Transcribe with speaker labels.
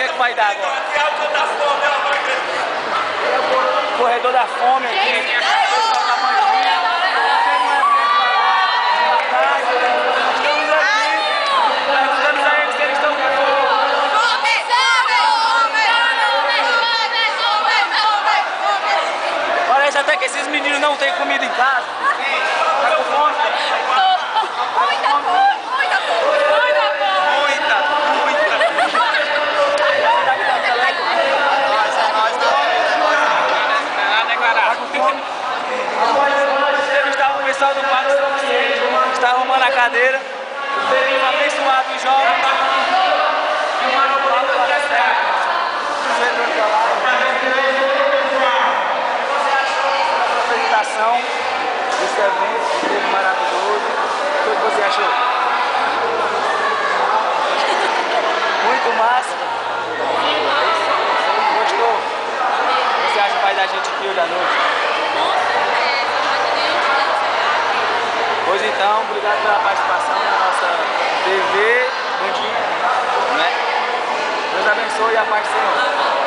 Speaker 1: que vai dar agora? Corredor da fome aqui. Parece até que esses meninos não têm comida em casa. Tá com fome?
Speaker 2: Muita fome.
Speaker 1: O pessoal do Parque São Vicente está arrumando a cadeira. Um abençoado jovem. Apresentação desse evento que teve maravilhoso. O que você achou? Muito massa. Gostou? O que você acha que vai dar gente aqui hoje à noite? Pois então, obrigado pela participação na nossa TV. Bom dia. Né? Deus abençoe e a paz do Senhor.